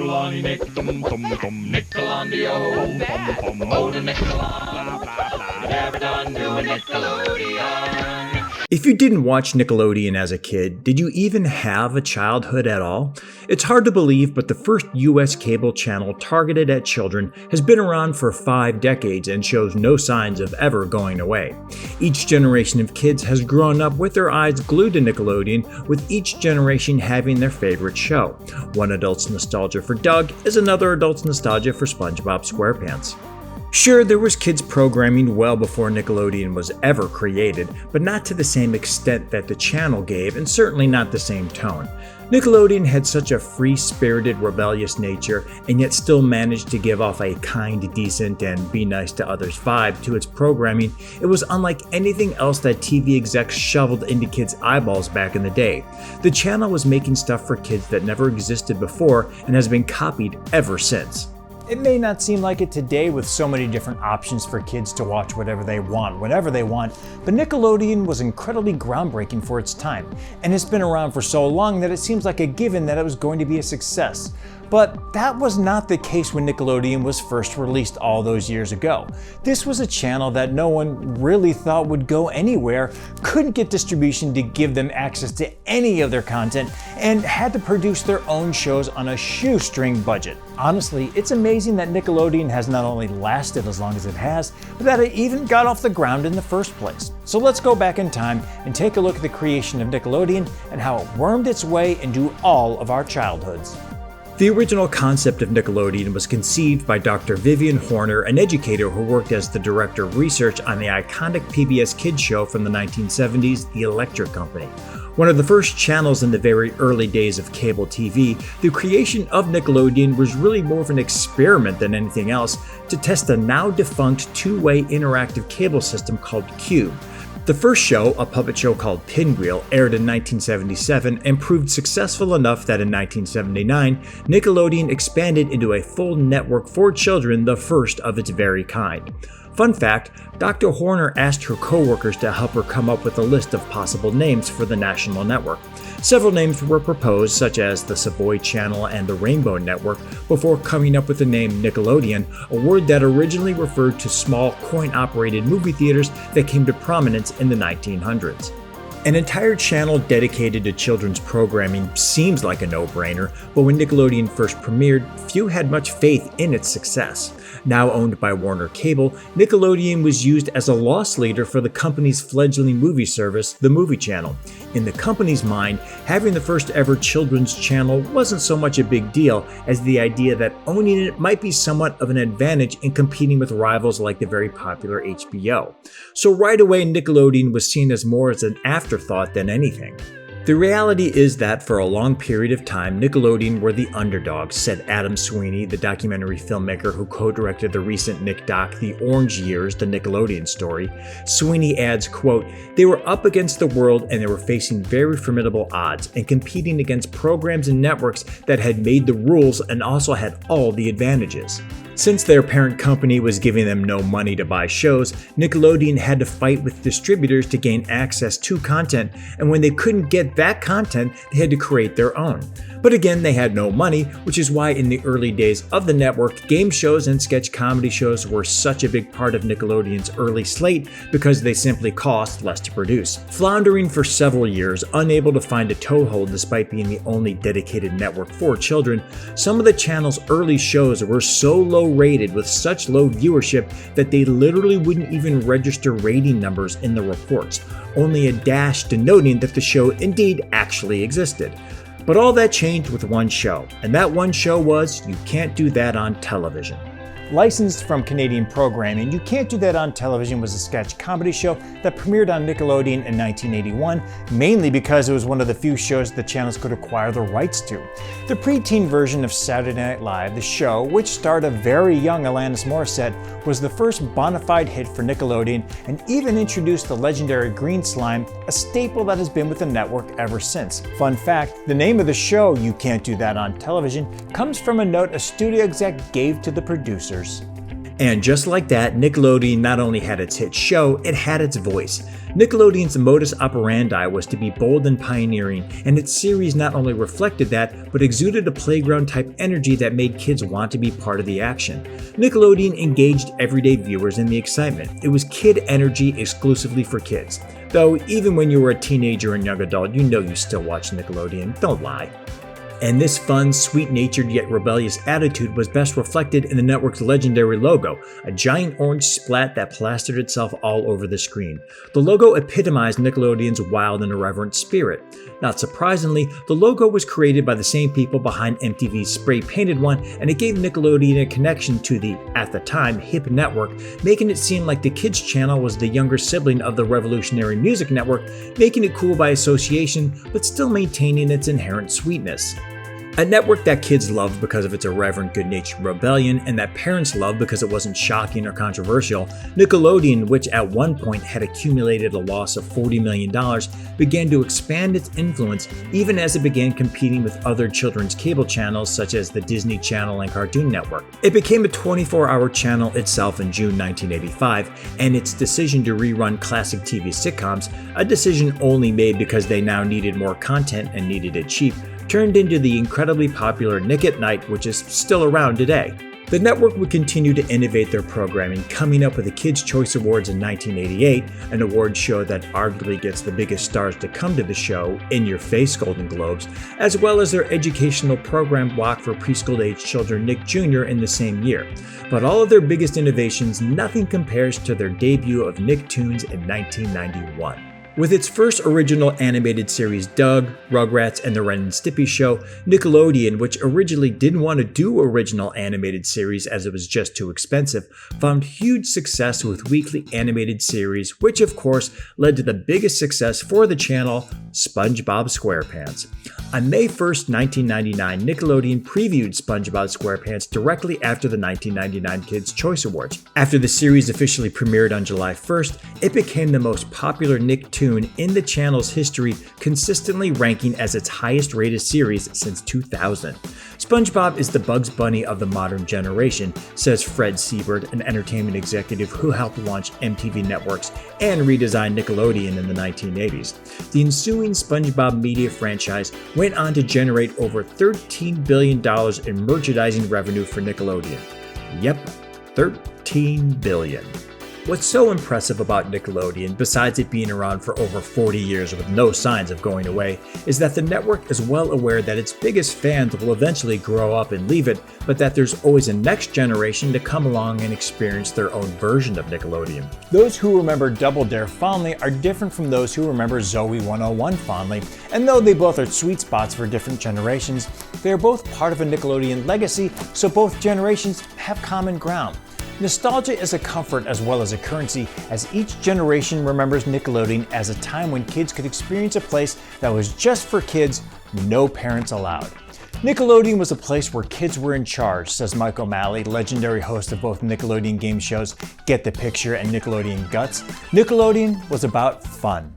Nickelodeon, Nickelodeon, oh the Nickelodeon, never done doing Nickelodeon. If you didn't watch Nickelodeon as a kid, did you even have a childhood at all? It's hard to believe, but the first US cable channel targeted at children has been around for 5 decades and shows no signs of ever going away. Each generation of kids has grown up with their eyes glued to Nickelodeon, with each generation having their favorite show. One adult's nostalgia for Doug is another adult's nostalgia for SpongeBob SquarePants. Sure, there was kids programming well before Nickelodeon was ever created, but not to the same extent that the channel gave, and certainly not the same tone. Nickelodeon had such a free-spirited, rebellious nature, and yet still managed to give off a kind, decent, and be nice to others vibe to its programming. It was unlike anything else that TV execs shoveled into kids' eyeballs back in the day. The channel was making stuff for kids that never existed before and has been copied ever since. It may not seem like it today with so many different options for kids to watch whatever they want, whenever they want, but Nickelodeon was incredibly groundbreaking for its time, and it's been around for so long that it seems like a given that it was going to be a success. But that was not the case when Nickelodeon was first released all those years ago. This was a channel that no one really thought would go anywhere, couldn't get distribution to give them access to any of their content, and had to produce their own shows on a shoestring budget. Honestly, it's amazing that Nickelodeon has not only lasted as long as it has, but that it even got off the ground in the first place. So let's go back in time and take a look at the creation of Nickelodeon and how it wormed its way into all of our childhoods. The original concept of Nickelodeon was conceived by Dr. Vivian Horner, an educator who worked as the director of research on the iconic PBS kids show from the 1970s, The Electric Company. One of the first channels in the very early days of cable TV, the creation of Nickelodeon was really more of an experiment than anything else to test a now defunct two-way interactive cable system called Cube. The first show, a puppet show called Pinwheel, aired in 1977 and proved successful enough that in 1979, Nickelodeon expanded into a full network for children, the first of its very kind. Fun fact, Dr. Horner asked her co-workers to help her come up with a list of possible names for the national network. Several names were proposed, such as the Savoy Channel and the Rainbow Network, before coming up with the name Nickelodeon, a word that originally referred to small coin-operated movie theaters that came to prominence in the 1900s. An entire channel dedicated to children's programming seems like a no-brainer, but when Nickelodeon first premiered, few had much faith in its success. Now owned by Warner Cable, Nickelodeon was used as a loss leader for the company's fledgling movie service, the Movie Channel. In the company's mind, having the first ever children's channel wasn't so much a big deal as the idea that owning it might be somewhat of an advantage in competing with rivals like the very popular HBO. So right away, Nickelodeon was seen as more as an afterthought than anything. The reality is that for a long period of time, Nickelodeon were the underdogs, said Adam Sweeney, the documentary filmmaker who co-directed the recent Nick doc, The Orange Years, the Nickelodeon story. Sweeney adds, quote, "They were up against the world and they were facing very formidable odds and competing against programs and networks that had made the rules and also had all the advantages." Since their parent company was giving them no money to buy shows, Nickelodeon had to fight with distributors to gain access to content, and when they couldn't get that content, they had to create their own. But again, they had no money, which is why in the early days of the network, game shows and sketch comedy shows were such a big part of Nickelodeon's early slate because they simply cost less to produce. Floundering for several years, unable to find a toehold despite being the only dedicated network for children, some of the channel's early shows were so low rated with such low viewership that they literally wouldn't even register rating numbers in the reports, only a dash denoting that the show indeed actually existed. But all that changed with one show, and that one show was You Can't Do That on Television. Licensed from Canadian programming, You Can't Do That on Television was a sketch comedy show that premiered on Nickelodeon in 1981, mainly because it was one of the few shows the channels could acquire the rights to. The preteen version of Saturday Night Live, the show, which starred a very young Alanis Morissette, was the first bona fide hit for Nickelodeon and even introduced the legendary green slime, a staple that has been with the network ever since. Fun fact, the name of the show, You Can't Do That on Television, comes from a note a studio exec gave to the producers. And just like that, Nickelodeon not only had its hit show, it had its voice. Nickelodeon's modus operandi was to be bold and pioneering, and its series not only reflected that, but exuded a playground-type energy that made kids want to be part of the action. Nickelodeon engaged everyday viewers in the excitement. It was kid energy exclusively for kids. Though, even when you were a teenager and young adult, you know you still watch Nickelodeon, don't lie. And this fun, sweet-natured yet rebellious attitude was best reflected in the network's legendary logo, a giant orange splat that plastered itself all over the screen. The logo epitomized Nickelodeon's wild and irreverent spirit. Not surprisingly, the logo was created by the same people behind MTV's spray-painted one, and it gave Nickelodeon a connection to the, at the time, hip network, making it seem like the kids' channel was the younger sibling of the revolutionary music network, making it cool by association, but still maintaining its inherent sweetness. A network that kids loved because of its irreverent, good-natured rebellion, and that parents loved because it wasn't shocking or controversial, Nickelodeon, which at one point had accumulated a loss of $40 million, began to expand its influence even as it began competing with other children's cable channels such as the Disney Channel and Cartoon Network. It became a 24-hour channel itself in June 1985, and its decision to rerun classic TV sitcoms, a decision only made because they now needed more content and needed it cheap, turned into the incredibly popular Nick at Night, which is still around today. The network would continue to innovate their programming, coming up with the Kids' Choice Awards in 1988, an award show that arguably gets the biggest stars to come to the show, In Your Face Golden Globes, as well as their educational program block for preschool-age children Nick Jr. in the same year. But all of their biggest innovations, nothing compares to their debut of Nicktoons in 1991. With its first original animated series Doug, Rugrats, and the Ren and Stimpy Show, Nickelodeon, which originally didn't want to do original animated series as it was just too expensive, found huge success with weekly animated series, which of course led to the biggest success for the channel, SpongeBob SquarePants. On May 1st, 1999, Nickelodeon previewed SpongeBob SquarePants directly after the 1999 Kids' Choice Awards. After the series officially premiered on July 1st, it became the most popular Nicktoon in the channel's history, consistently ranking as its highest rated series since 2000. SpongeBob is the Bugs Bunny of the modern generation, says Fred Seibert, an entertainment executive who helped launch MTV Networks and redesign Nickelodeon in the 1980s. The ensuing SpongeBob media franchise went on to generate over $13 billion in merchandising revenue for Nickelodeon. Yep, $13 billion. What's so impressive about Nickelodeon, besides it being around for over 40 years with no signs of going away, is that the network is well aware that its biggest fans will eventually grow up and leave it, but that there's always a next generation to come along and experience their own version of Nickelodeon. Those who remember Double Dare fondly are different from those who remember Zoe 101 fondly, and though they both are sweet spots for different generations, they are both part of a Nickelodeon legacy, so both generations have common ground. Nostalgia is a comfort as well as a currency, as each generation remembers Nickelodeon as a time when kids could experience a place that was just for kids, no parents allowed. Nickelodeon was a place where kids were in charge, says Mike O'Malley, legendary host of both Nickelodeon game shows Get the Picture and Nickelodeon Guts. Nickelodeon was about fun.